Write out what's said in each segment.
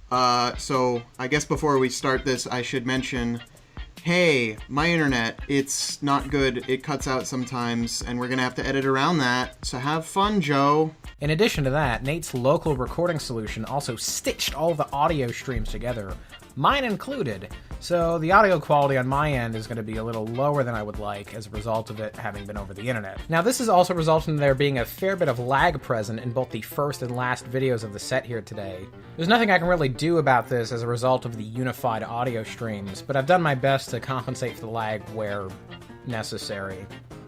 So I guess before we start this, I should mention, hey, my internet, it's not good. It cuts out sometimes, and we're gonna have to edit around that. So have fun, Joe. In addition to that, Nate's local recording solution also stitched all the audio streams together, mine included, so the audio quality on my end is going to be a little lower than I would like as a result of it having been over the internet. Now, this has also resulted in there being a fair bit of lag present in both the first and last videos of the set here today. There's nothing I can really do about this as a result of the unified audio streams, but I've done my best to compensate for the lag where necessary.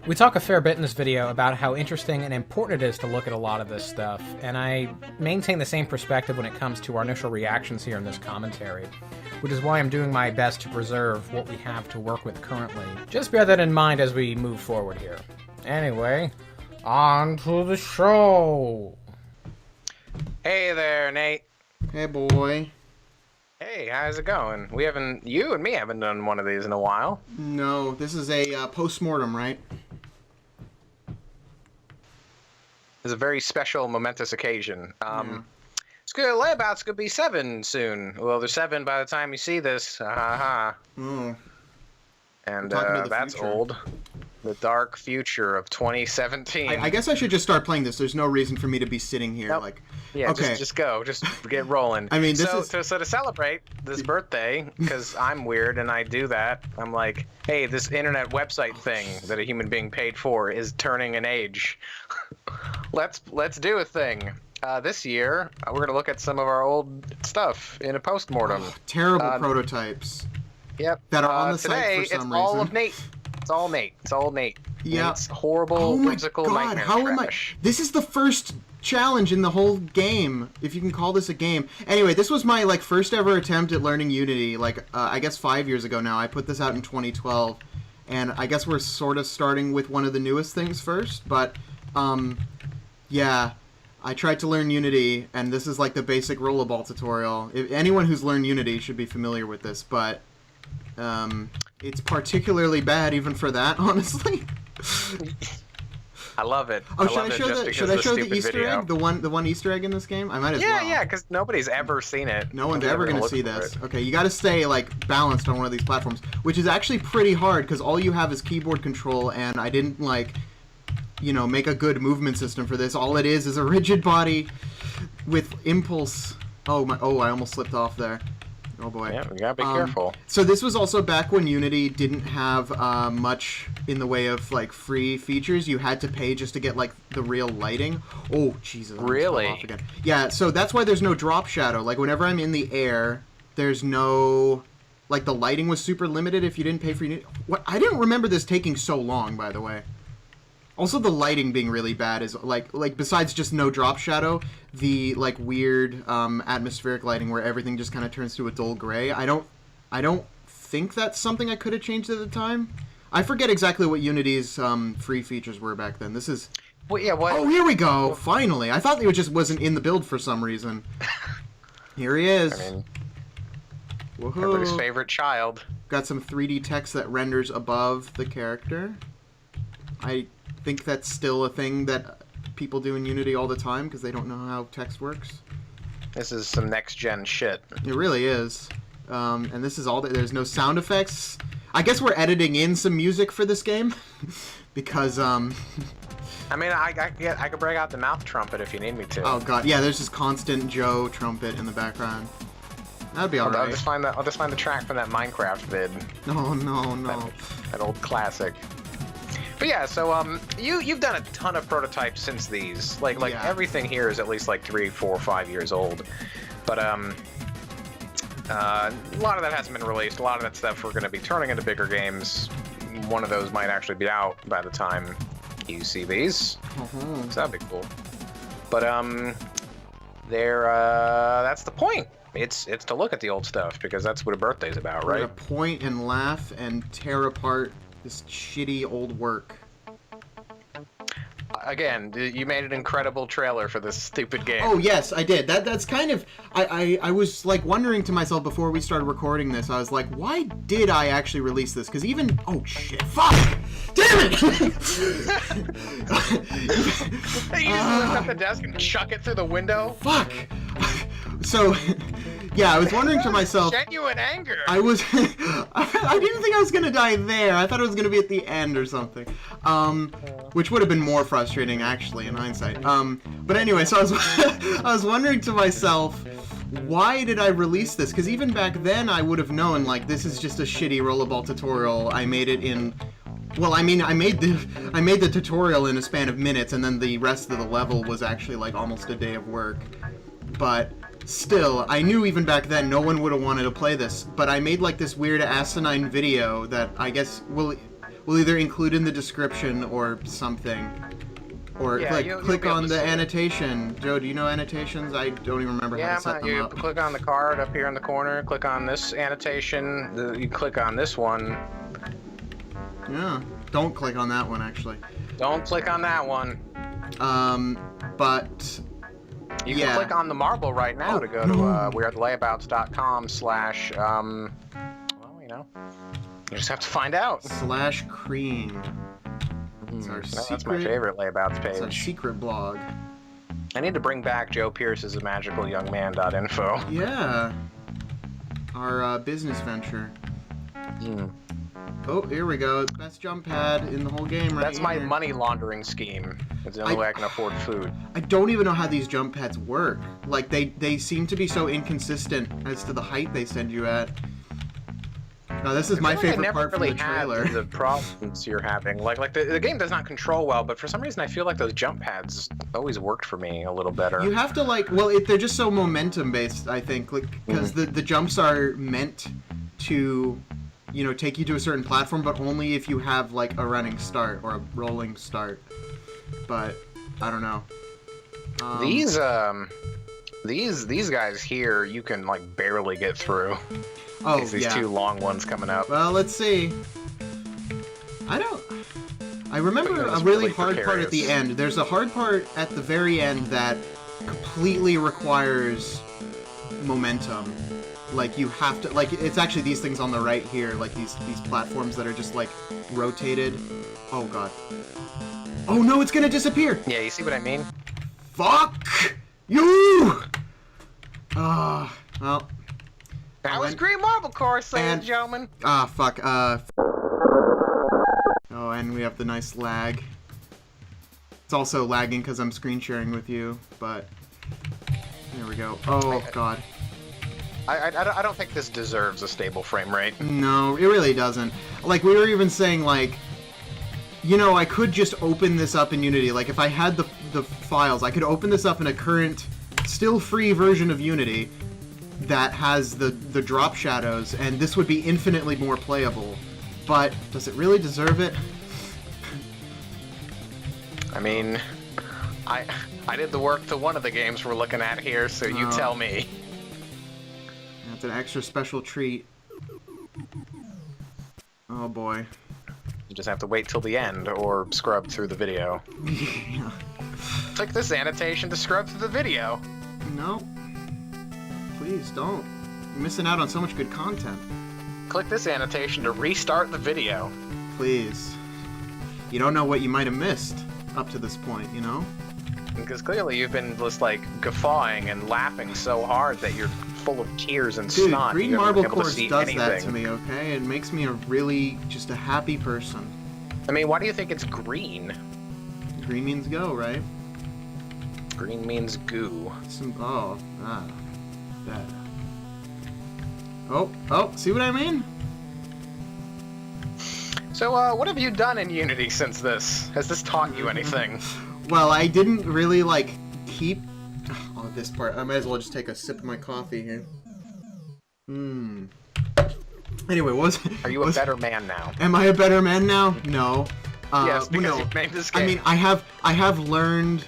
We talk a fair bit in this video about how interesting and important it is to look at a lot of this stuff, and I maintain the same perspective when it comes to our initial reactions here in this commentary, which is why I'm doing my best to preserve what we have to work with currently. Just bear that in mind as we move forward here. Anyway, on to the show! Hey there, Nate. Hey, boy. Hey, how's it going? You and me haven't done one of these in a while. No, this is a postmortem, right? It's a very special, momentous occasion. It's good. Layabouts could be 7 soon. Well, they're 7 by the time you see this. Ha ha. Mm. And that's future. Old. The dark future of 2017. I guess I should just start playing this. There's no reason for me to be sitting here. Nope. Like, Yeah, okay. just go. Just get rolling. I mean, so to celebrate this birthday, because I'm weird and I do that, I'm like, hey, this internet website thing that a human being paid for is turning an age. Let's do a thing. This year, we're going to look at some of our old stuff in a postmortem. Terrible prototypes. Yep. That are on the today, site for some it's all reason. of Nate. It's all Nate. It's all Nate. Yeah. It's horrible, whimsical nightmare trash. This is the first challenge in the whole game, if you can call this a game. Anyway, this was my first ever attempt at learning Unity. I guess 5 years ago now. I put this out in 2012, and I guess we're sort of starting with one of the newest things first. But yeah, I tried to learn Unity, and this is like the basic rollerball tutorial. Anyone who's learned Unity should be familiar with this, but it's particularly bad even for that, honestly. I love it. Oh, should I show the Easter egg? The one Easter egg in this game? I might as well. Yeah, because nobody's ever seen it. No one's ever going to see this. Okay, you got to stay balanced on one of these platforms, which is actually pretty hard because all you have is keyboard control, and I didn't make a good movement system for this. All it is a rigid body with impulse. Oh my! Oh, I almost slipped off there. Oh boy. Yeah, we gotta be careful. So this was also back when Unity didn't have much in the way of free features. You had to pay just to get the real lighting. Oh Jesus! Really? Off again. Yeah. So that's why there's no drop shadow. Whenever I'm in the air, there's no the lighting was super limited if you didn't pay for Unity. What? I didn't remember this taking so long, by the way. Also, the lighting being really bad is besides just no drop shadow, the weird atmospheric lighting where everything just kind of turns to a dull gray. I don't think that's something I could have changed at the time. I forget exactly what Unity's free features were back then. This is. Well, yeah. What? Oh, here we go. Finally, I thought it just wasn't in the build for some reason. Here he is. I mean, woohoo! Everybody's favorite child. Got some 3D text that renders above the character. I think that's still a thing that people do in Unity all the time because they don't know how text works. This is some next-gen shit. It really is. And this is all that. There's no sound effects. I guess we're editing in some music for this game because I mean, I could break out the mouth trumpet if you need me to. Oh god, yeah. There's this constant Joe trumpet in the background. That'd be alright. I'll just find the track from that Minecraft vid. No. That old classic. But yeah, so you've done a ton of prototypes since these. Yeah. Everything here is at least 3, 4, 5 years old. But a lot of that hasn't been released. A lot of that stuff we're going to be turning into bigger games. One of those might actually be out by the time you see these. So that'd be cool. But that's the point. It's to look at the old stuff because that's what a birthday's about, right? We're to point and laugh and tear apart this shitty old work. Again, you made an incredible trailer for this stupid game. Oh yes, I did. That's kind of I was wondering to myself before we started recording this. I was like, why did I actually release this? Because even fuck, damn it! You just lift up the desk and chuck it through the window. Fuck. So, Yeah, I was wondering to myself. Genuine anger. I was. I didn't think I was gonna die there. I thought it was gonna be at the end or something. Which would have been more frustrating, actually, in hindsight. But anyway, so I was, I was wondering to myself, why did I release this? Because even back then, I would have known, like, this is just a shitty rollerball tutorial. I made it in. Well, I mean, I made the tutorial in a span of minutes, and then the rest of the level was actually like almost a day of work. But still, I knew even back then no one would have wanted to play this. But I made like this weird asinine video that I guess will either include in the description or something. Or Yeah, click you'll on be able the to see it. annotation. Joe, do you know annotations? I don't even remember how to set them you up. click on the card up here in the corner, click on this annotation, you click on this one. Yeah, don't click on that one actually. Don't click on that one. But You yeah. can click on the marble right now Oh, to go to no. wearethelayabouts.com / well, you know, you just have to find out. /cream. It's our That's my favorite layabouts It's our page. secret blog. I need to bring back Joe Pierce's magicalyoungman.info. Yeah. Our business venture. Oh, here we go. Best jump pad in the whole game right That's my here. money laundering scheme. It's the only way I can afford food. I don't even know how these jump pads work. Like, they seem to be so inconsistent as to the height they send you at. Now, this is my favorite part from the trailer. The problems you're having. Like the game does not control well, but for some reason I feel like those jump pads always worked for me a little better. You have to, like, well, they're just so momentum-based, I think, because the jumps are meant to, you know, take you to a certain platform, but only if you have, like, a running start or a rolling start. But, I don't know. These guys here, you can, like, barely get through. Oh, It's these yeah. two long ones coming up. Well, let's see. I remember a really hard part at the end. There's a hard part at the very end that completely requires momentum. Like, you have to, like, it's actually these things on the right here, like these platforms that are just, like, rotated. Oh, God. Oh, no, it's gonna disappear! Yeah, you see what I mean? Fuck you! Well. That was Green Marble Course, ladies and gentlemen. Fuck, Oh, and we have the nice lag. It's also lagging because I'm screen sharing with you, but... There we go. Oh, God. I don't think this deserves a stable frame rate. No, it really doesn't. Like, we were even saying, like... You know, I could just open this up in Unity. Like, if I had the files, I could open this up in a current, still free version of Unity that has the drop shadows, and this would be infinitely more playable. But does it really deserve it? I mean, I did the work to one of the games we're looking at here, so you tell me. That's an extra special treat. Oh boy. You just have to wait till the end, or scrub through the video. Yeah. Click this annotation to scrub through the video. No. Please don't. You're missing out on so much good content. Click this annotation to restart the video. Please. You don't know what you might have missed up to this point, you know? Because clearly you've been just, like, guffawing and laughing so hard that you're full of tears and Dude, snot. Green You haven't Marble been able to Course see does anything. that to me, okay? It makes me just a happy person. I mean, why do you think it's green? Green means go, right? Green means goo. That. Oh, see what I mean? So, what have you done in Unity since this? Has this taught you anything? Well, I didn't really, like, keep... Oh, this part. I might as well just take a sip of my coffee here. Anyway, Are you a better man now? Am I a better man now? No. Yes, because no. you've made this game. I mean, I have learned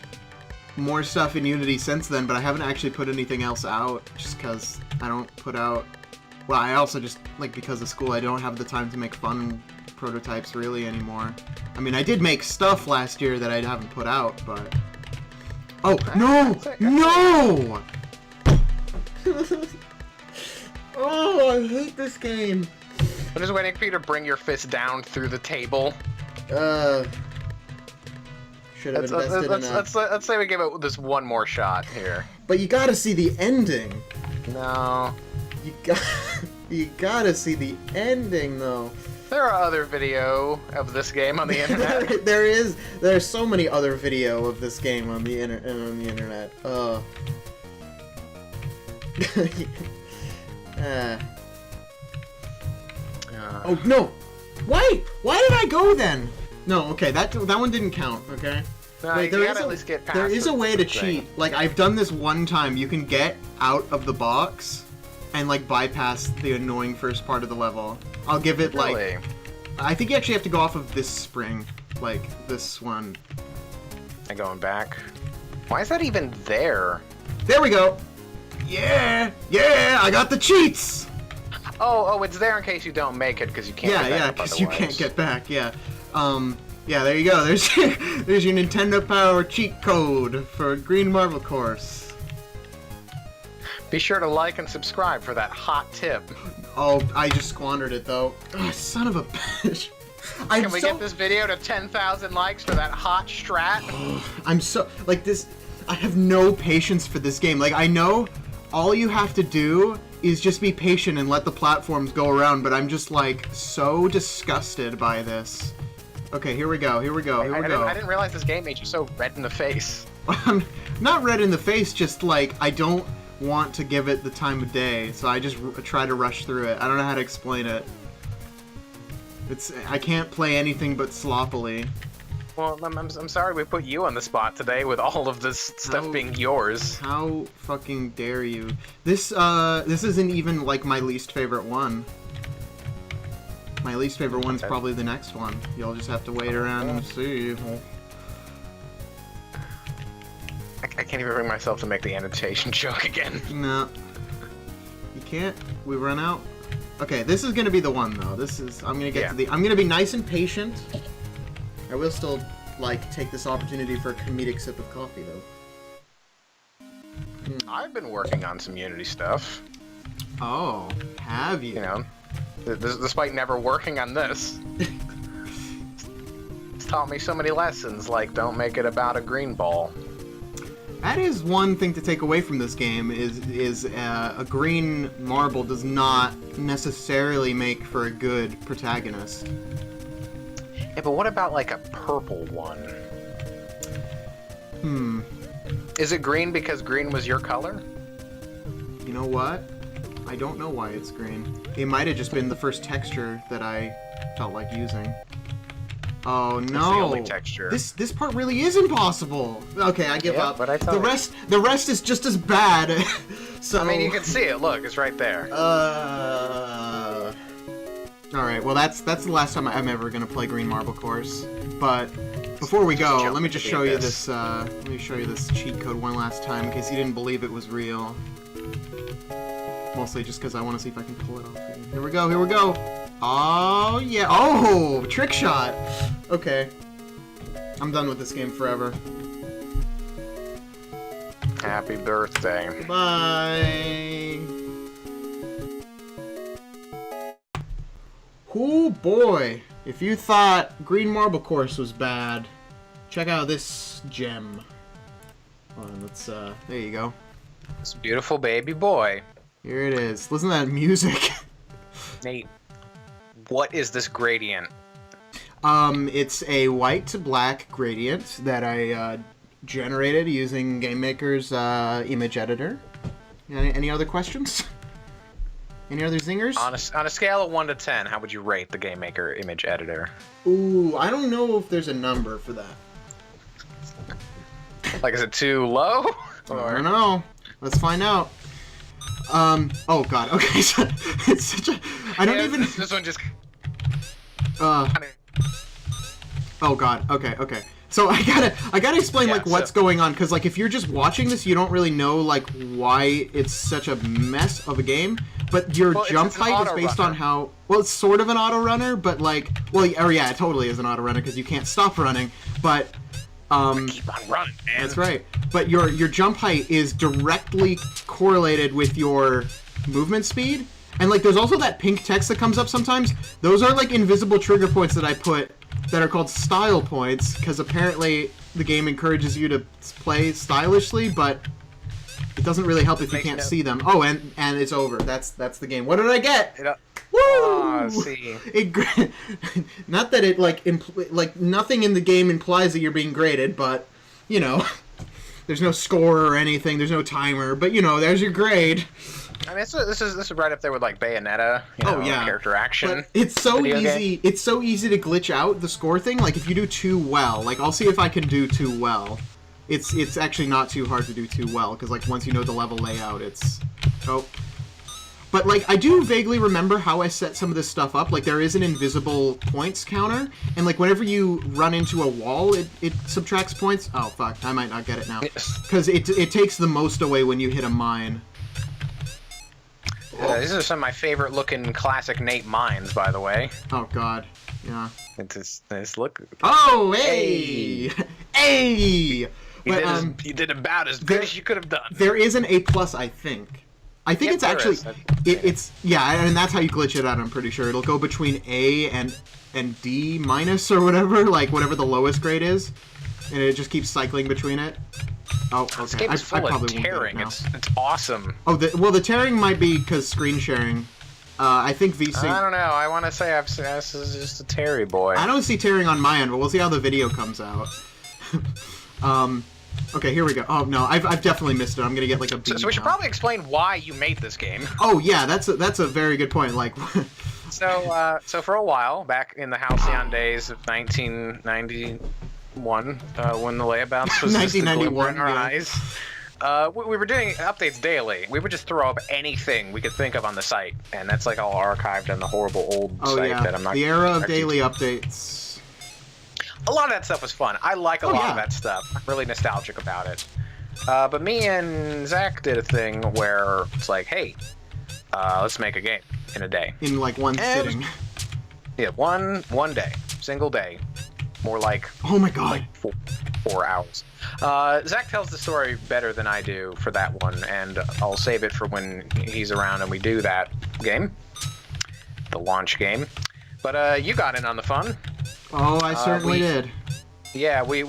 more stuff in Unity since then, but I haven't actually put anything else out, just because I don't put out... Well, I also just, like, because of school, I don't have the time to make fun prototypes really anymore. I mean, I did make stuff last year that I haven't put out, but... Oh, no! No! Oh, I hate this game. I'm just waiting for you to bring your fist down through the table. Should have invested in a... Let's say we give it this one more shot here. But you gotta see the ending. No. You gotta see the ending, though. There are other video of this game on the internet. There's so many other video of this game on the internet. Oh no! Why did I go then? No, okay, that one didn't count. Okay. No, Wait, you gotta at least get past there is a way to thing. cheat. Like, I've done this one time. You can get out of the box and, like, bypass the annoying first part of the level. I'll give it, Really? like... I think you actually have to go off of this spring. Like, this one. And going back. Why is that even there? There we go! Yeah! Yeah! I got the cheats! Oh, it's there in case you don't make it because you can't. Yeah, because you can't get back. Yeah. Yeah, there you go. There's your Nintendo Power cheat code for Green Marble Course. Be sure to like and subscribe for that hot tip. Oh, I just squandered it though. Ugh, son of a bitch. Can we get this video to 10,000 likes for that hot strat? I'm so like this. I have no patience for this game. Like, I know all you have to do is just be patient and let the platforms go around, but I'm just like so disgusted by this. Okay, here we go. I didn't realize this game made you so red in the face. I'm not red in the face, just like I don't want to give it the time of day, so I just try to rush through it. I don't know how to explain it. I can't play anything but sloppily. Well, I'm sorry we put you on the spot today with all of this stuff being yours. How fucking dare you? This isn't even like my least favorite one. My least favorite one's probably the next one. You'll just have to wait around and see. I can't even bring myself to make the annotation joke again. No. You can't? We run out? Okay, this is gonna be the one though. I'm gonna be nice and patient. I will still, like, take this opportunity for a comedic sip of coffee though. I've been working on some Unity stuff. Oh, have you? You know, despite never working on this. It's taught me so many lessons, like don't make it about a green ball. That is one thing to take away from this game, is a green marble does not necessarily make for a good protagonist. Yeah, but what about like a purple one? Is it green because green was your color? You know what? I don't know why it's green. It might have just been the first texture that I felt like using. Oh no! It's the only texture. This part really is impossible. Okay, I give up. But I thought the rest is just as bad. So I mean, you can see it. Look, it's right there. All right. Well, that's the last time I'm ever gonna play Green Marble Course. But before we go, let me just show you this. Let me show you this cheat code one last time in case you didn't believe it was real. Mostly just because I want to see if I can pull it off. Here we go. Here we go. Oh, yeah. Oh, trick shot. Okay. I'm done with this game forever. Happy birthday. Goodbye. Oh, boy. If you thought Green Marble Course was bad, check out this gem. Hold on, let's, there you go. This beautiful baby boy. Here it is. Listen to that music. Nate, what is this gradient? It's a white to black gradient that I generated using Game Maker's image editor. Any other questions? Any other zingers? On a scale of 1 to 10, how would you rate the Game Maker image editor? Ooh, I don't know if there's a number for that. Like, is it too low? I don't know. Let's find out. Oh god, okay, so it's such a... I don't even... This one just... Oh god, okay. So I gotta explain, like, what's going on, because, like, if you're just watching this, you don't really know, like, why it's such a mess of a game, but your jump height is based on how... Well, it's sort of an auto runner, but, like... Well, yeah, it totally is an auto runner, because you can't stop running, but... keep on running, man. That's right. But your jump height is directly correlated with your movement speed. And, like, there's also that pink text that comes up sometimes. Those are, like, invisible trigger points that I put that are called style points, because apparently the game encourages you to play stylishly, but It doesn't really help if you Makes can't no- see them. Oh, and it's over. That's the game. What did I get? It, Woo! oh, see. Not that it like nothing in the game implies that you're being graded, but you know, there's no score or anything. There's no timer, but you know, there's your grade. I mean, this is right up there with like Bayonetta. You know, Oh yeah, character action. But it's so video easy. game. It's so easy to glitch out the score thing. Like if you do too well, like I'll see if I can do too well. It's actually not too hard to do too well because like once you know the level layout, it's But like I do vaguely remember how I set some of this stuff up. Like there is an invisible points counter, and like whenever you run into a wall, it subtracts points. Oh fuck, I might not get it now because it takes the most away when you hit a mine. These are some of my favorite looking classic Nate mines, by the way. Oh god, yeah. It's this look. Oh hey, hey. You did about as good as you could have done. There is an A+, I think. I think Yep, it's there actually is. it's yeah, and that's how you glitch it out. I'm pretty sure it'll go between A and D minus or whatever, like whatever the lowest grade is, and it just keeps cycling between it. Oh, okay. This game is full of probably won't get it tearing. now. It's awesome. Oh, the tearing might be because screen sharing. I think VSync. I don't know. I want to say this is just a Terry boy. I don't see tearing on my end, but we'll see how the video comes out. Okay, here we go. Oh no, I've definitely missed it. I'm gonna get like a B. So we should now. probably explain why you made this game. Oh yeah, that's a very good point. Like, So for a while, back in the Halcyon days of 1991, when the Layabouts was just a glimmer 1991, in our yeah. eyes, we were doing updates daily. We would just throw up anything we could think of on the site, and that's like all archived on the horrible old oh site yeah, that I'm not. the era of actually- daily updates. A lot of that stuff was fun. I like a Oh, lot yeah. of that stuff. I'm really nostalgic about it. But me and Zach did a thing where it's like, hey, let's make a game in a day. In like one And- sitting. Yeah, one day, single day, more like Oh my god. 4 hours. Zach tells the story better than I do for that one, and I'll save it for when he's around and we do that game, the launch game. But you got in on the fun. Oh, I certainly we- did. Yeah, we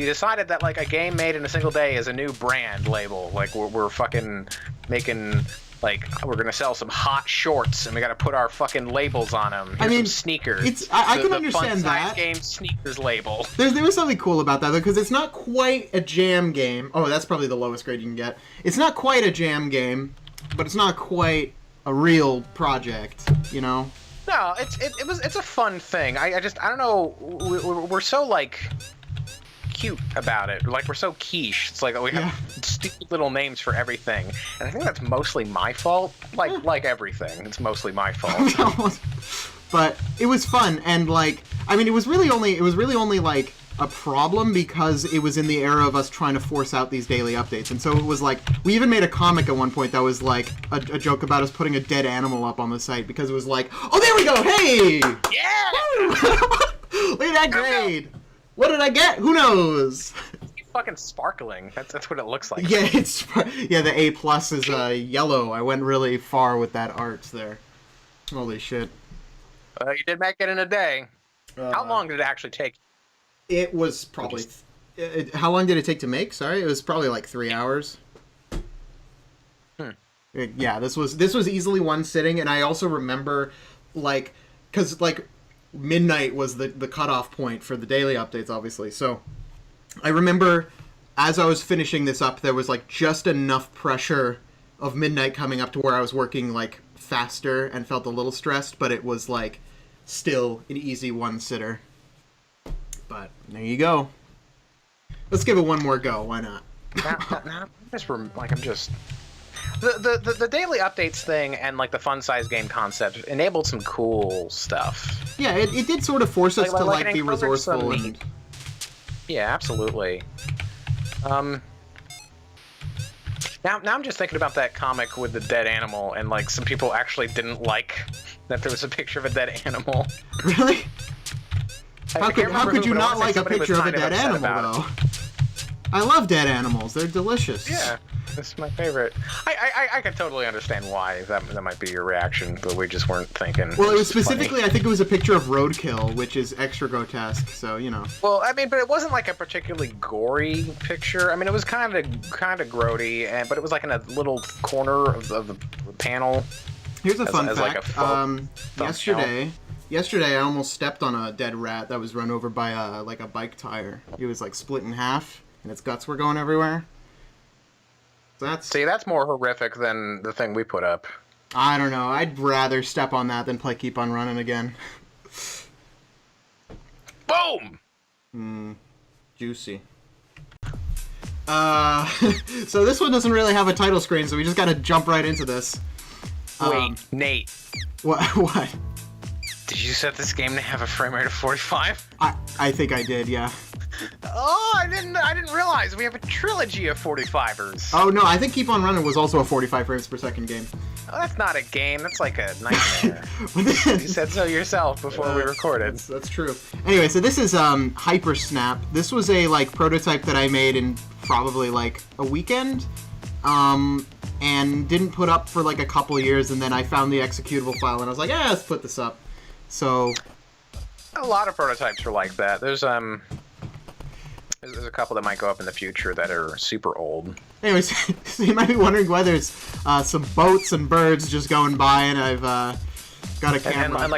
decided that like a game made in a single day is a new brand label. Like we're fucking making. Like, we're gonna sell some hot shorts, and we gotta put our fucking labels on them. Here's mean, some sneakers. I can the understand fun-size that. game sneakers label. There was something cool about that though, because it's not quite a jam game. Oh, that's probably the lowest grade you can get. It's not quite a jam game, but it's not quite a real project. You know. No, it's a fun thing. I don't know. We're so like cute about it. Like we're so quiche. It's like we have stupid little names for everything, and I think that's mostly my fault. Like everything, it's mostly my fault. But it was fun, and like I mean, it was really only like a problem because it was in the era of us trying to force out these daily updates, and so it was like we even made a comic at one point that was like a joke about us putting a dead animal up on the site because it was like, oh, there we go, hey, Yeah. look at that grade. What did I get? Who knows? It's fucking sparkling. That's what it looks like. Yeah, the A+ is yellow. I went really far with that art there. Holy shit. You did make it in a day. How long did it actually take? It was probably. How long did it take to make? Sorry, it was probably like 3 hours. Yeah, this was easily one sitting, and I also remember, like, because like midnight was the cutoff point for the daily updates, obviously. So I remember as I was finishing this up, there was like just enough pressure of midnight coming up to where I was working like faster and felt a little stressed, but it was like still an easy one sitter. But there you go. Let's give it one more go. Why not? I'm just. The daily updates thing and like the fun size game concept enabled some cool stuff. Yeah, it did sort of force us to like it be encouraged resourceful some and neat. Yeah, absolutely. Now I'm just thinking about that comic with the dead animal, and like some people actually didn't like that there was a picture of a dead animal. Really? I How can't could remember you who, but I not wanna say like a somebody was picture of a kind dead upset animal about it. though? I love dead animals. They're delicious. Yeah, this is my favorite. I could totally understand why that might be your reaction, but we just weren't thinking. Well, it was specifically, I think it was a picture of roadkill, which is extra grotesque, so, you know. Well, I mean, but it wasn't like a particularly gory picture. I mean, it was kind of grody, but it was like in a little corner of the panel. Here's a fun fact. Like a Yesterday, I almost stepped on a dead rat that was run over by a bike tire. It was like split in half, and its guts were going everywhere. See, that's more horrific than the thing we put up. I don't know. I'd rather step on that than play Keep on Running again. Boom! Juicy. So this one doesn't really have a title screen, so we just gotta jump right into this. Wait, Nate. What? Did you set this game to have a frame rate of 45? I think I did, yeah. Oh, I didn't realize we have a trilogy of 45ers. Oh no, I think Keep on Running was also a 45 frames per second game. Oh, that's not a game. That's like a nightmare. You said so yourself before we recorded. That's true. Anyway, so this is Hyper Snap. This was a prototype that I made in probably a weekend, and didn't put up for a couple years, and then I found the executable file and I was like, yeah, let's put this up. So a lot of prototypes are like that. There's a couple that might go up in the future that are super old. Anyways, so you might be wondering why there's some boats and birds just going by, and I've got a camera.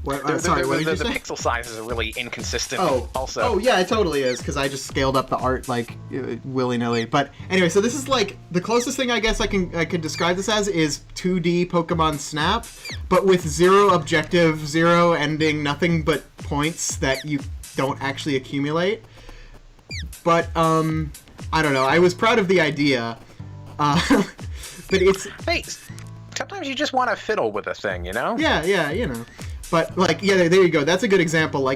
And sorry, what did you say? The pixel sizes are really inconsistent. Also. Oh yeah, it totally is, because I just scaled up the art willy-nilly. But anyway, so this is the closest thing I guess I could describe this as is 2D Pokemon Snap, but with zero objective, zero ending, nothing but points that you don't actually accumulate. But I don't know. I was proud of the idea, but it's. Hey, sometimes you just want to fiddle with a thing, you know? Yeah, you know. But there you go. That's a good example.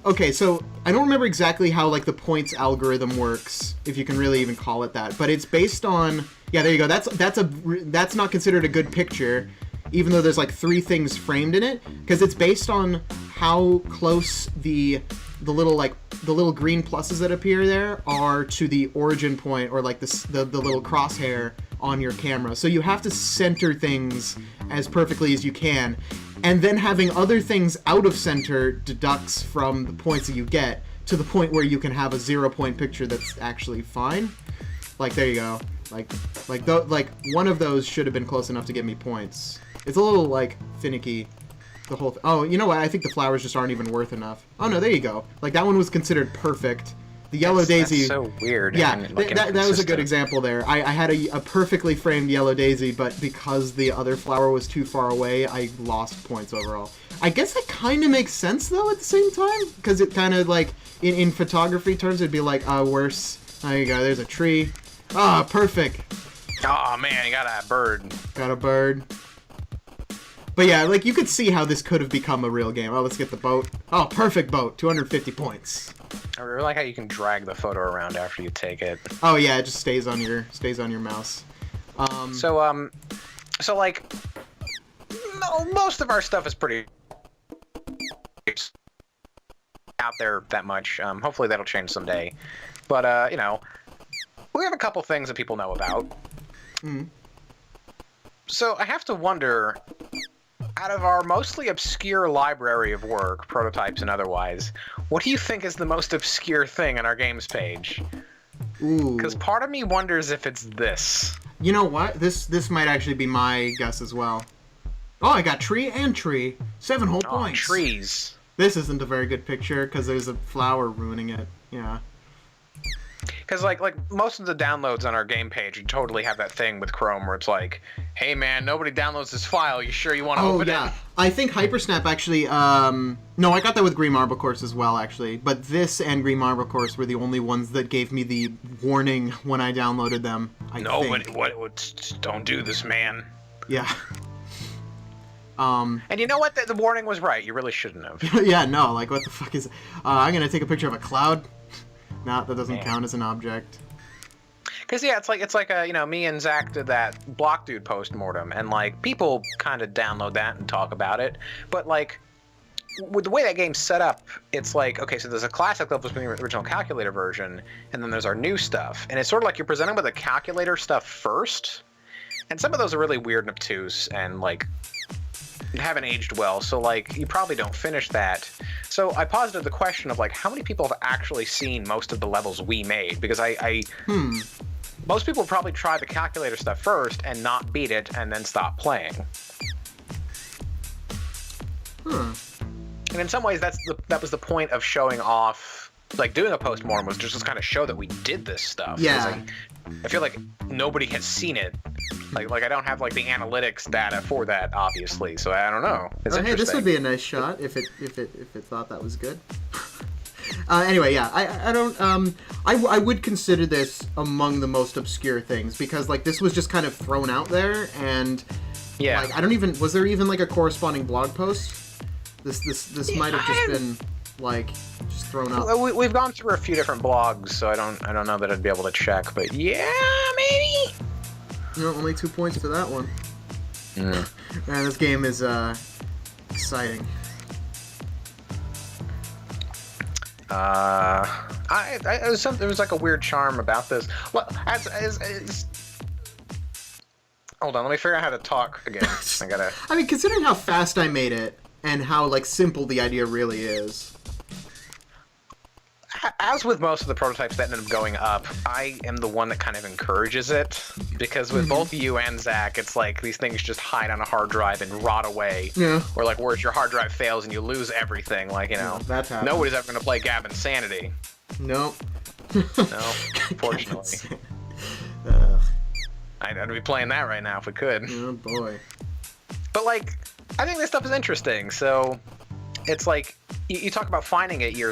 Okay, so I don't remember exactly how the points algorithm works, if you can really even call it that. But it's based on. Yeah, there you go. That's not considered a good picture, even though there's 3 things framed in it, because it's based on how close the little green pluses that appear there are to the origin point, or the little crosshair on your camera. So you have to center things as perfectly as you can, and then having other things out of center deducts from the points that you get to the point where you can have a 0-point picture that's actually fine. There you go. One of those should have been close enough to get me points. It's a little finicky. The whole oh, you know what? I think the flowers just aren't even worth enough. Oh no, there you go. That one was considered perfect. The yellow daisy. That's so weird. Yeah, that was a good example there. I had a perfectly framed yellow daisy, but because the other flower was too far away, I lost points overall. I guess that kind of makes sense though at the same time, because it kind of in photography terms, it'd be worse. There you go. There's a tree. Ah, perfect. Oh man, you got a bird. Got a bird. But yeah, you could see how this could have become a real game. Oh, let's get the boat. Oh, perfect boat. 250 points. I really like how you can drag the photo around after you take it. Oh yeah, it just stays on your mouse. So most of our stuff is pretty out there that much. Hopefully that'll change someday. But we have a couple things that people know about. So I have to wonder, out of our mostly obscure library of work, prototypes and otherwise, what do you think is the most obscure thing on our games page? Ooh. Because part of me wonders if it's this. You know what? This might actually be my guess as well. Oh, I got tree and tree. 7 whole points. Trees. This isn't a very good picture because there's a flower ruining it. Yeah. Because most of the downloads on our game page, you totally have that thing with Chrome where it's hey man, nobody downloads this file. You sure you want to open it? I think Hypersnap actually. No, I got that with Green Marble Course as well, actually. But this and Green Marble Course were the only ones that gave me the warning when I downloaded them. Don't do this, man. Yeah. And you know what? The warning was right. You really shouldn't have. Yeah, no. What the fuck is? I'm gonna take a picture of a cloud. No, that doesn't count as an object. Because it's like me and Zach did that Block Dude Postmortem, and people kind of download that and talk about it, but with the way that game's set up, it's like, okay, so there's a classic level from the original calculator version, and then there's our new stuff. And it's sort of like you're presenting with the calculator stuff first, and some of those are really weird and obtuse and, like, haven't aged well, so, like, you probably don't finish that. So I posited the question of, like, how many people have actually seen most of the levels we made? Because most people probably try the calculator stuff first and not beat it and then stop playing. And in some ways, that was the point of showing off, like, doing a postmortem was just to kind of show that we did this stuff. Yeah. I feel like nobody has seen it. Like I don't have, like, the analytics data for that, obviously. So I don't know. It's hey, this would be a nice shot if it thought that was good. Anyway, yeah, I don't I would consider this among the most obscure things because, like, this was just kind of thrown out there, and yeah, like, I don't even, was there even, like, a corresponding blog post? This might have just been, like, just thrown up. We've gone through a few different blogs, so I don't know that I'd be able to check, but yeah, maybe. No, only 2 points to that one. Mm. Man, this game is exciting. There was like a weird charm about this. Well, hold on, let me figure out how to talk again. I mean, considering how fast I made it and how, like, simple the idea really is. As with most of the prototypes that end up going up, I am the one that kind of encourages it, because with both you and Zach, it's like these things just hide on a hard drive and rot away. Yeah. Or, like, whereas your hard drive fails and you lose everything, like, you know, that's happened. nobody's ever going to play Gab Insanity. Nope. No, fortunately. I'd be playing that right now if we could. Oh boy. But, like, I think this stuff is interesting, so it's like, you talk about finding it a year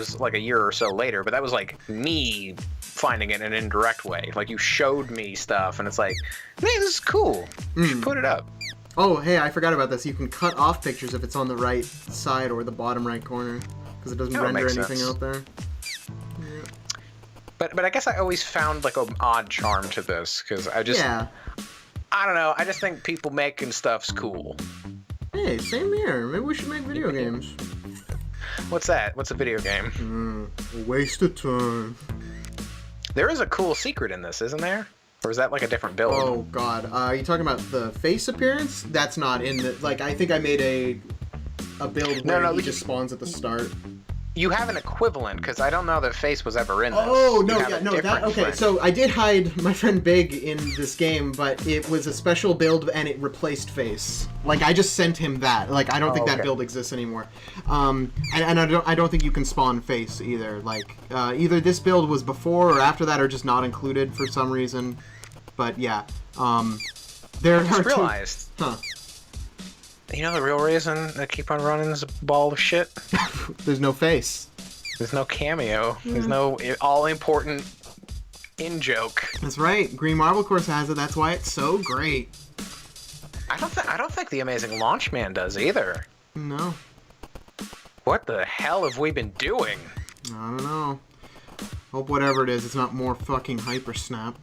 or so later, but that was, like, me finding it in an indirect way. Like, you showed me stuff, and it's like, hey, this is cool. You should put it up. Oh, hey, I forgot about this. You can cut off pictures if it's on the right side or the bottom right corner, because it doesn't render anything out there. Yeah. But I guess I always found, like, an odd charm to this, because I don't know, I just think people making stuff's cool. Hey, same here. Maybe we should make video games. What's that? What's a video game? A waste of time. There is a cool secret in this, isn't there? Or is that, like, a different build? Oh, God. Are you talking about the face appearance? That's not in the... Like, I think I made a build where he just spawns at the start. You have an equivalent, because I don't know that Face was ever in this. Oh, no, yeah, no, that... Okay, so I did hide my friend Big in this game, but it was a special build, and it replaced Face. Like, I just sent him that. Like, I don't think that build exists anymore. And I don't think you can spawn Face, either. Like, either this build was before or after that, or just not included for some reason. But, yeah. There I just realized. Huh. You know the real reason I keep on running this ball of shit? There's no face. There's no cameo. There's no all-important in-joke. That's right. Green Marble Course has it. That's why it's so great. I don't think the Amazing Launch Man does either. No. What the hell have we been doing? I don't know. Hope whatever it is, it's not more fucking Hyper Snap.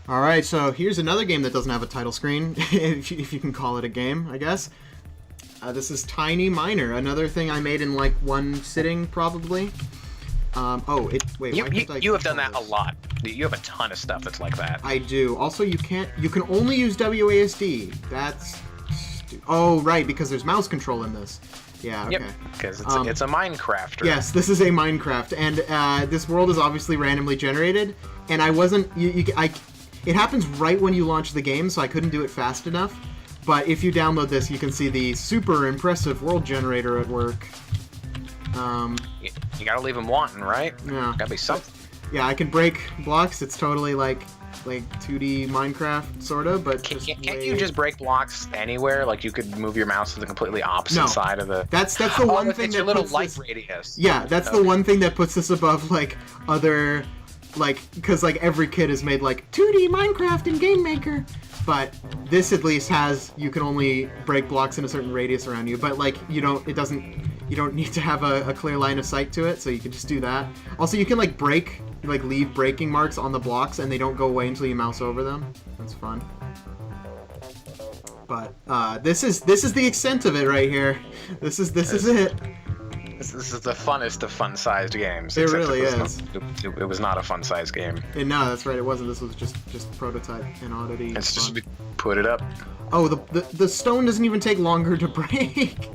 Alright, so here's another game that doesn't have a title screen, if you can call it a game, I guess. This is Tiny Miner, another thing I made in, like, one sitting, probably. Wait, you have done that a lot. You have a ton of stuff that's like that. I do. Also, you can only use WASD. That's... Oh, right, because there's mouse control in this. Yeah, okay. Yep, because it's a Minecrafter. Yes, this is a Minecraft, and this world is obviously randomly generated, and I wasn't... It happens right when you launch the game, so I couldn't do it fast enough. But if you download this, you can see the super impressive world generator at work. You gotta leave them wanting, right? Yeah. Gotta be something. Yeah, I can break blocks. It's totally like 2D Minecraft, sort of, but can't you just break blocks anywhere? Like, you could move your mouse to the completely opposite side of the... That's the one thing that your little puts light this... radius. Yeah, that's the one thing that puts this above, like, other... Like, because, like, every kid has made, like, 2D Minecraft and Game Maker. But this, at least, has... You can only break blocks in a certain radius around you. But, like, you don't need to have a clear line of sight to it, so you can just do that. Also, you can, like, leave breaking marks on the blocks, and they don't go away until you mouse over them. That's fun. But this is the extent of it right here. This is it. This is the funnest of fun-sized games. It really is. It was not a fun-sized game. No, that's right. It wasn't. This was just prototype and oddity. It's just put it up. Oh, the stone doesn't even take longer to break.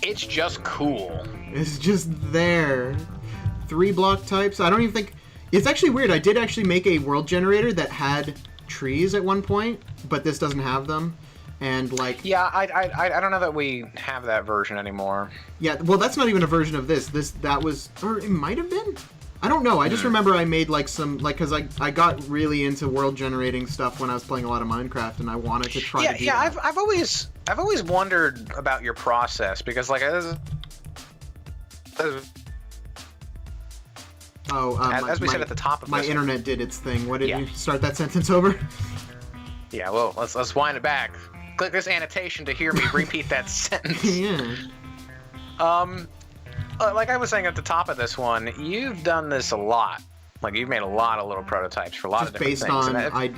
It's just cool. It's just there. 3 block types. I don't even think... It's actually weird. I did actually make a world generator that had trees at one point, but this doesn't have them. And like... Yeah, I don't know that we have that version anymore. Yeah, well, that's not even a version of this. That was... Or it might have been? I don't know. I just remember I made like some... Like, because I got really into world generating stuff when I was playing a lot of Minecraft, and I wanted to try to do that. I've always wondered about your process, because like... As we said at the top of my this, internet did its thing. What did you start that sentence over? Yeah, well, let's wind it back. Click this annotation to hear me repeat that sentence. Yeah. Like I was saying at the top of this one, you've done this a lot. Like you've made a lot of little prototypes for a lot of different based things. on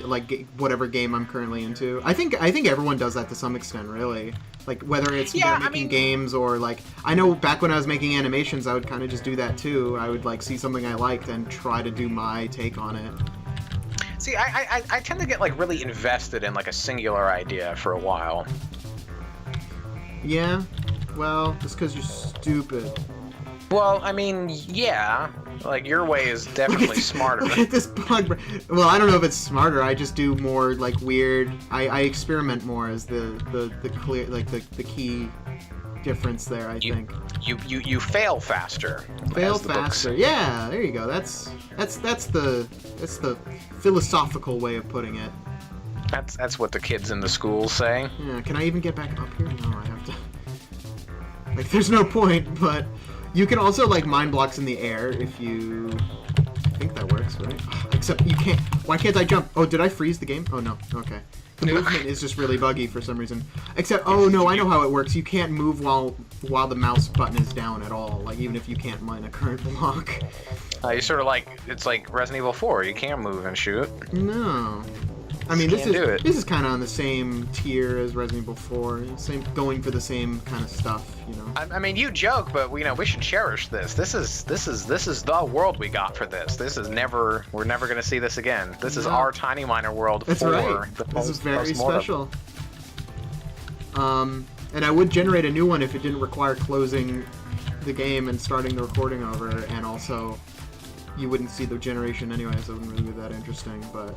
like whatever game I'm currently into. I think everyone does that to some extent, really. Like whether it's making games or like I know back when I was making animations, I would kind of just do that too. I would like see something I liked and try to do my take on it. See, I tend to get like really invested in like a singular idea for a while. Yeah, well, just because you're stupid. Well, I mean, yeah, like your way is definitely smarter. Look at this bug. Well, I don't know if it's smarter. I just do more like weird. I experiment more as the clear like the key difference there. I think you fail faster. Fail faster. Yeah, there you go. That's the philosophical way of putting it. That's what the kids in the schools say. Yeah. Can I even get back up here? No, I have to. Like, there's no point, but. You can also, like, mine blocks in the air if you... I think that works, right? Except you can't... Why can't I jump? Oh, did I freeze the game? Oh, no. Okay. The movement is just really buggy for some reason. Except, oh, no, I know how it works. You can't move while the mouse button is down at all. Like, even if you can't mine a current block. You sort of like... It's like Resident Evil 4. You can't move and shoot. No. I mean, this is kind of on the same tier as Resident Evil 4, going for the same kind of stuff, you know. I mean, you joke, but we should cherish this. This is the world we got for this. We're never gonna see this again. This is our tiny miner world. That's right. This is very special. And I would generate a new one if it didn't require closing the game and starting the recording over, and also you wouldn't see the generation anyway, so it wouldn't really be that interesting, but.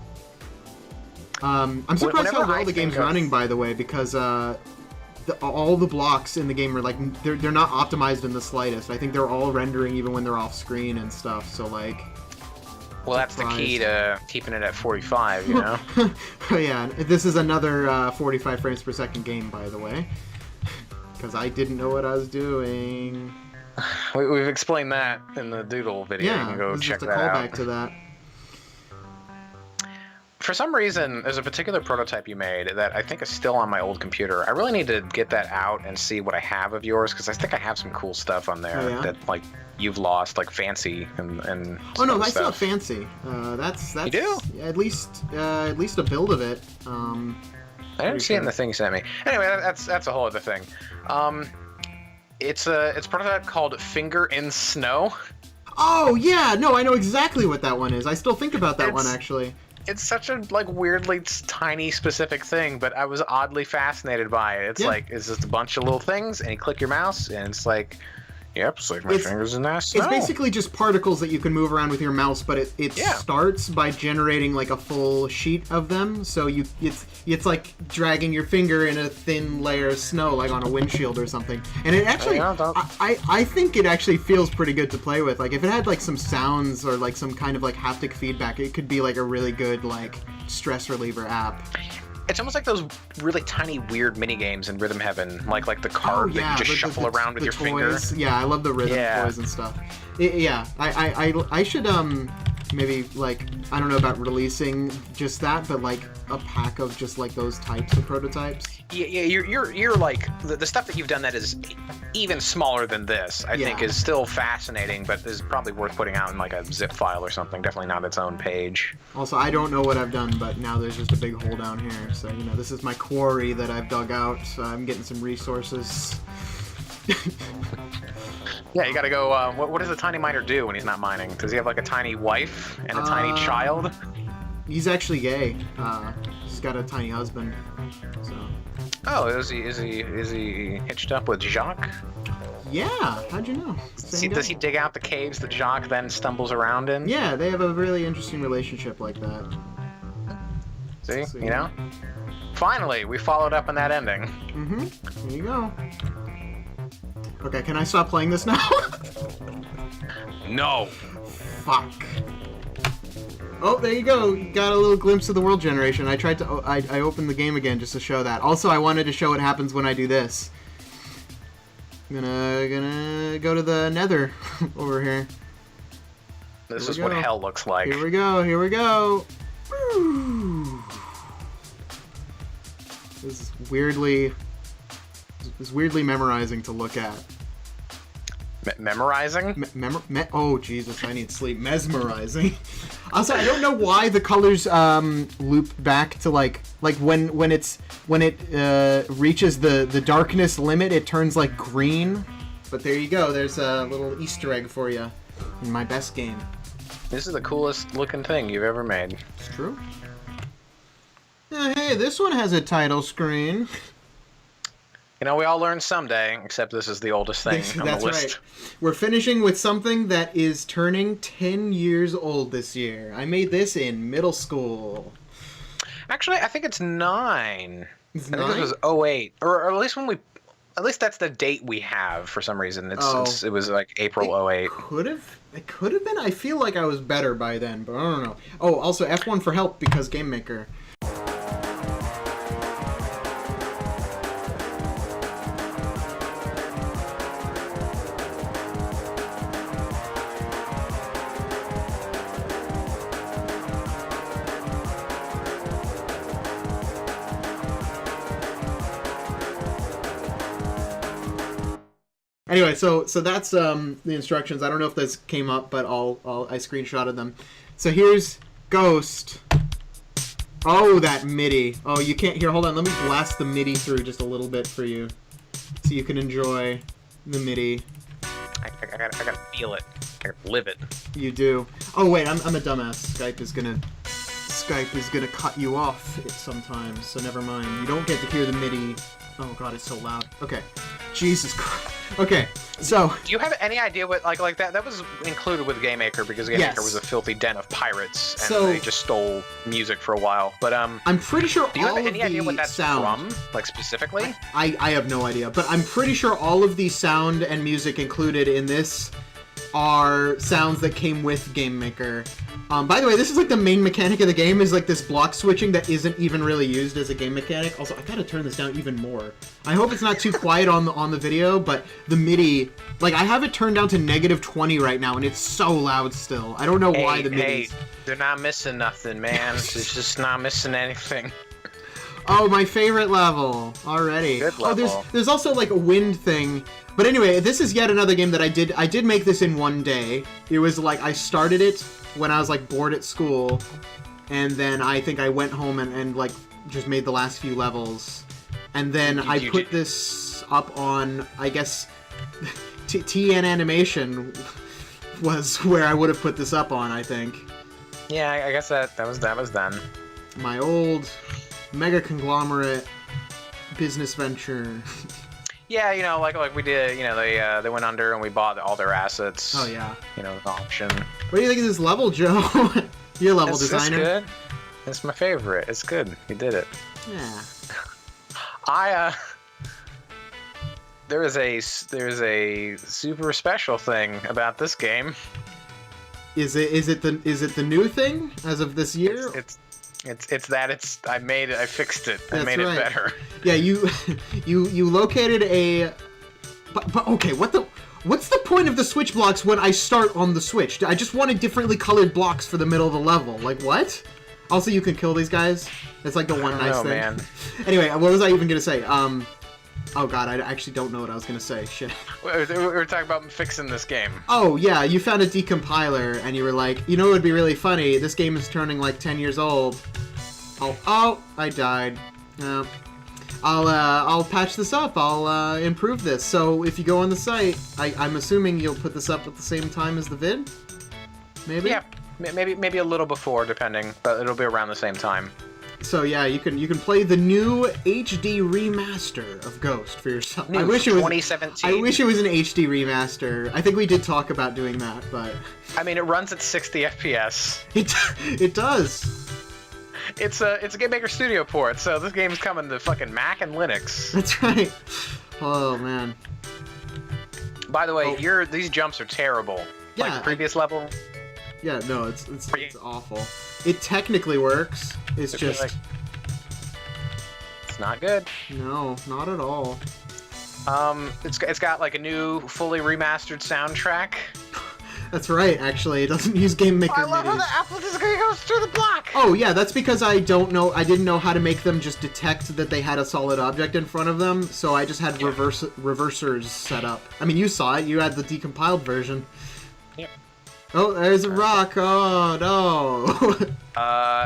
I'm surprised how well the game's running, by the way, because all the blocks in the game are like they're not optimized in the slightest. I think they're all rendering even when they're off screen and stuff. So like. Well, that's the key to keeping it at 45, you know. Yeah, this is another 45 frames per second game, by the way, because I didn't know what I was doing. We've explained that in the Doodle video. Yeah, you can go check that out. Just a callback to that. For some reason, there's a particular prototype you made that I think is still on my old computer. I really need to get that out and see what I have of yours, because I think I have some cool stuff on there that like you've lost, like Fancy and. Oh no, I still have Fancy. That's you do? At least a build of it. I didn't see it in the thing you sent me. Anyway, that's a whole other thing. It's a prototype called Finger in Snow. Oh yeah, no, I know exactly what that one is. I still think about that one actually. It's such a like weirdly tiny specific thing, but I was oddly fascinated by it. It's like it's just a bunch of little things, and you click your mouse, and it's like, yep, it's like my fingers in that snow. It's basically just particles that you can move around with your mouse, but it starts by generating like a full sheet of them. So it's like dragging your finger in a thin layer of snow, like on a windshield or something. And it actually, I think it actually feels pretty good to play with. Like if it had like some sounds or like some kind of like haptic feedback, it could be like a really good like stress reliever app. It's almost like those really tiny, weird mini games in Rhythm Heaven, like the card that you just shuffle around with your finger. Yeah, I love the rhythm toys and stuff. I should maybe like, I don't know about releasing just that, but like a pack of just like those types of prototypes. Yeah, you're like the stuff that you've done that is even smaller than this. I think is still fascinating, but is probably worth putting out in like a zip file or something. Definitely not its own page. Also, I don't know what I've done, but now there's just a big hole down here. So you know, this is my quarry that I've dug out. So I'm getting some resources. Yeah, you gotta go. What does a tiny miner do when he's not mining? Does he have like a tiny wife and a tiny child? He's actually gay. He's got a tiny husband. So. Oh, is he hitched up with Jacques? Yeah, how'd you know? Does he dig out the caves that Jacques then stumbles around in? Yeah, they have a really interesting relationship like that. See, you know? Finally, we followed up on that ending. Mm-hmm. Here you go. Okay, can I stop playing this now? No. Fuck. Oh, there you go. You got a little glimpse of the world generation. I tried to. I opened the game again just to show that. Also, I wanted to show what happens when I do this. I'm gonna go to the Nether over here. This is what hell looks like. Here we go. Here we go. Woo. This is weirdly memorizing to look at. Memorizing? Oh Jesus, I need sleep. Mesmerizing. Also, I don't know why the colors loop back to like when it reaches the darkness limit, it turns like green. But there you go. There's a little Easter egg for you in my best game. This is the coolest looking thing you've ever made. It's true. Hey, this one has a title screen. You know, we all learn someday, except this is the oldest thing on the list. Right. We're finishing with something that is turning 10 years old this year. I made this in middle school. Actually, I think it's 9. It's I think this was 08. Or at least at least that's the date we have for some reason. It was like April 08. It could have been. I feel like I was better by then, but I don't know. Oh, also F1 for help because Game Maker. Anyway, so that's the instructions. I don't know if this came up, but I screenshotted them. So here's Ghost. Oh, that MIDI. Oh, you can't hear. Hold on, let me blast the MIDI through just a little bit for you, so you can enjoy the MIDI. I gotta feel it. I gotta live it. You do. Oh wait, I'm a dumbass. Skype is gonna cut you off sometimes. So never mind. You don't get to hear the MIDI. Oh god, it's so loud. Okay. Jesus Christ. Okay, so... Do you have any idea what, like that? That was included with Game Maker because Game Maker was a filthy den of pirates, and they just stole music for a while. But, I'm pretty sure do you all have of any idea what that's sound... from, like, specifically? I have no idea, but I'm pretty sure all of the sound and music included in this are sounds that came with Game Maker. By the way, this is like the main mechanic of the game, is like this block switching that isn't even really used as a game mechanic. Also, I gotta turn this down even more. I hope it's not too quiet on the video, but the MIDI, like I have it turned down to -20 right now, and it's so loud still. I don't know why the MIDI. Hey, they're not missing nothing, man. It's just not missing anything. Oh, my favorite level already. Good level. Oh, there's also like a wind thing. But anyway, this is yet another game that I did make this in one day. It was like I started it when I was like bored at school, and then I think I went home and like just made the last few levels, and then I put this up on, I guess, TN Animation was where I would have put this up on, I think. Yeah, I guess that was done. My old mega conglomerate business venture. Yeah, you know, like we did, you know, they went under and we bought all their assets. Oh yeah. You know, the auction. What do you think of this level, Joe? You're a level designer. It's good. It's my favorite. It's good. You did it. Yeah. There's a super special thing about this game. Is it the new thing as of this year? I fixed it. I made right. it better. Yeah, you located a. But okay, what the? What's the point of the switch blocks when I start on the switch? I just wanted differently colored blocks for the middle of the level. Like, what? Also, you can kill these guys. That's like the one nice thing. Man. Anyway, what was I even gonna say? Oh god, I actually don't know what I was gonna say. Shit. We were talking about fixing this game. Oh yeah, you found a decompiler and you were like, you know what would be really funny? This game is turning like 10 years old. Oh, I died. I'll patch this up. I'll improve this. So if you go on the site, I'm assuming you'll put this up at the same time as the vid? Maybe? Yeah, maybe a little before, depending, but it'll be around the same time. So yeah, you can play the new HD remaster of Ghost for yourself. New I wish it was 2017. I wish it was an HD remaster. I think we did talk about doing that, but I mean, it runs at 60 FPS. It does. It's a Game Maker Studio port, so this game's coming to fucking Mac and Linux. That's right. Oh man. By the way, these jumps are terrible. Yeah, like the previous level. Yeah, no, it's awful. It technically works. It's just like, it's not good. No, not at all. It's got like a new, fully remastered soundtrack. That's right. Actually, it doesn't use Game Maker. I love how the apple is going to go through the block. Oh yeah, that's because I didn't know how to make them just detect that they had a solid object in front of them. So I just had reversers set up. I mean, you saw it. You had the decompiled version. Yep. Oh, there's a rock. Oh no.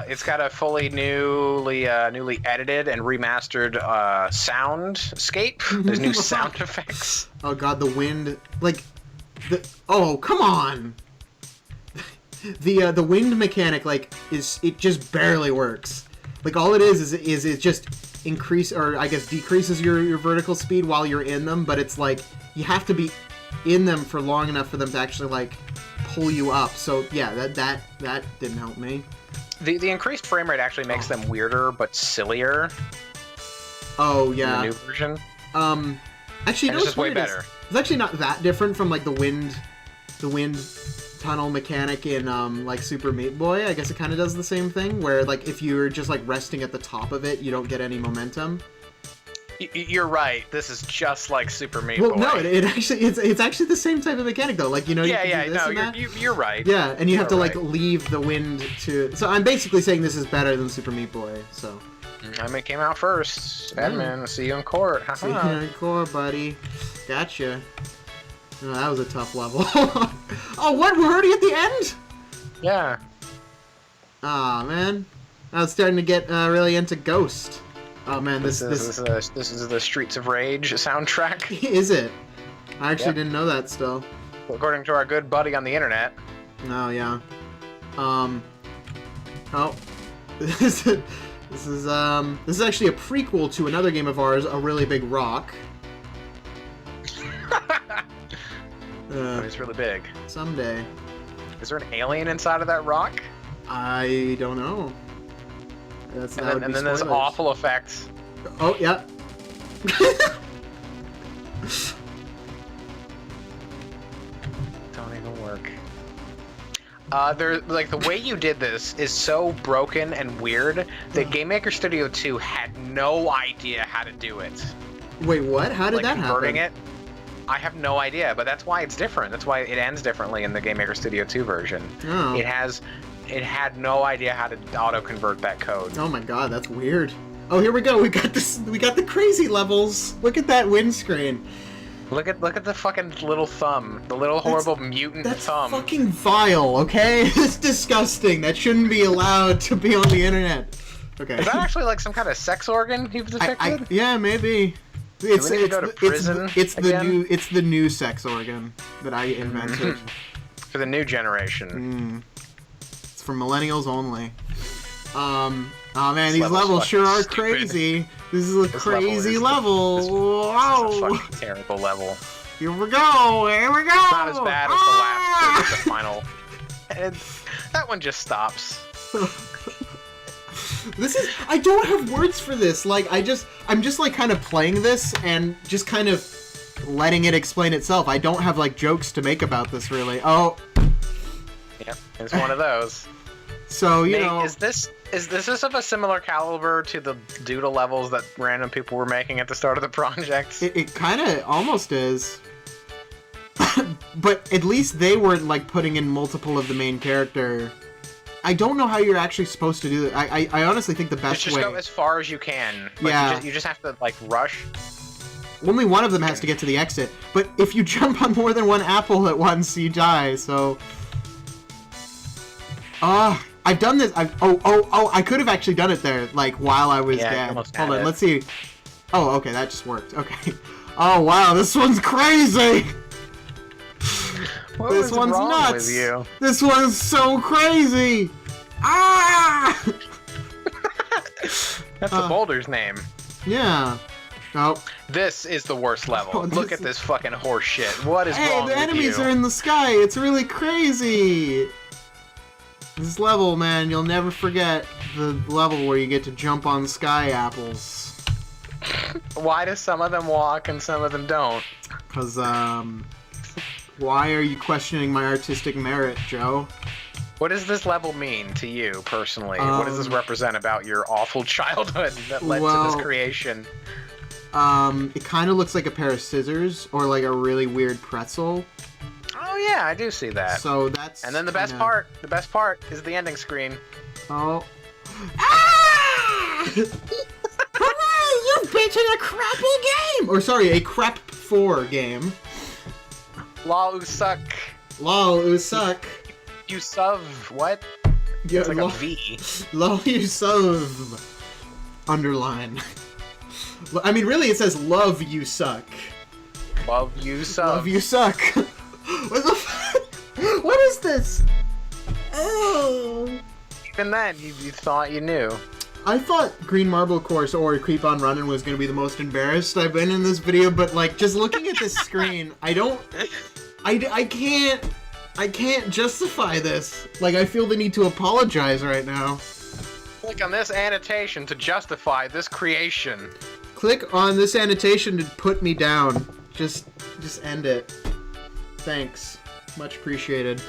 It's got a fully newly edited and remastered soundscape. There's new sound effects. Oh god, the wind, like, oh come on. The wind mechanic, like, it just barely works. Like, all it is it just decreases your vertical speed while you're in them, but it's like you have to be in them for long enough for them to actually like pull you up. So yeah, that didn't help me. The increased frame rate actually makes them weirder but sillier. Oh yeah. In the new version. Actually, it's just way better. It's actually not that different from like the wind tunnel mechanic in like Super Meat Boy. I guess it kind of does the same thing, where like if you're just like resting at the top of it, you don't get any momentum. You're right. This is just like Super Meat Boy. Well, no, it's actually the same type of mechanic though. Like, you know, you're right. Yeah, and you have to like leave the wind to. So I'm basically saying this is better than Super Meat Boy. So. I mean, it came out first. Admin, see you in court. See you in court, buddy. Gotcha. Oh, that was a tough level. Oh, what? We're already at the end? Yeah. Aw, man. I was starting to get really into Ghost. Oh man, this is the Streets of Rage soundtrack. Is it? I actually didn't know that still. According to our good buddy on the internet. Oh yeah. Oh. This is actually a prequel to another game of ours, A Really Big Rock. It's really big. Someday. Is there an alien inside of that rock? I don't know. And then there's awful effects. Oh, yeah. Don't even work. Like, the way you did this is so broken and weird that Game Maker Studio 2 had no idea how to do it. Wait, what? How did that happen? Converting it? I have no idea, but that's why it's different. That's why it ends differently in the Game Maker Studio 2 version. Oh. It had no idea how to auto-convert that code. Oh my god, that's weird. Oh, here we go. We got the crazy levels. Look at that windscreen. Look at the fucking little thumb. The little horrible mutant thumb. That's fucking vile, okay? It's disgusting. That shouldn't be allowed to be on the internet. Okay. Is that actually like some kind of sex organ you've detected? Yeah, maybe. It's the new sex organ that I invented. For the new generation. It's for millennials only. Oh man, these levels sure are crazy. This is a crazy level. Wow. This is a fucking terrible level. Here we go. Here we go. It's not as bad as the last, the final. And that one just stops. I don't have words for this. Like, I'm just like kind of playing this and just kind of letting it explain itself. I don't have like jokes to make about this really. Oh. Yep, it's one of those. So, you know, is this of a similar caliber to the doodle levels that random people were making at the start of the project? It kind of almost is. But at least they weren't like putting in multiple of the main character. I don't know how you're actually supposed to do that. I honestly think the best Just way... go as far as you can. Like, Yeah. You just have to, like, rush. Only one of them has to get to the exit. But if you jump on more than one apple at once, you die, so... I've done this. I could have actually done it there, like, while I was dead. Hold on, let's see. Oh, okay, that just worked. Okay. Oh, wow, this one's crazy! This one's nuts! With you? This one's so crazy! Ah! That's the boulder's name. Yeah. Oh. This is the worst level. Oh, Look at this fucking horse shit. What is wrong with you? Hey, the enemies are in the sky. It's really crazy. This level, man, you'll never forget the level where you get to jump on sky apples. Why do some of them walk and some of them don't? Because, why are you questioning my artistic merit, Joe? What does this level mean to you, personally? What does this represent about your awful childhood that led to this creation? It kind of looks like a pair of scissors, or like a really weird pretzel. Oh yeah, I do see that. So that's... And then the best part is the ending screen. Oh. Ah! Hooray! You've beaten a crappy game! Or sorry, a crap 4 game. Lol, you suck. Lol, you suck. You sub what? Yeah, it's like a V. Lol, you sub. Underline. I mean, really, it says love you suck. Love you suck. Love you suck. What the fuck? What is this? Oh. Even then, you thought you knew. I thought Green Marble Course or Keep On Running was going to be the most embarrassed I've been in this video, but like, just looking at this screen, I can't justify this. Like, I feel the need to apologize right now. Click on this annotation to justify this creation. Click on this annotation to put me down. Just end it. Thanks. Much appreciated.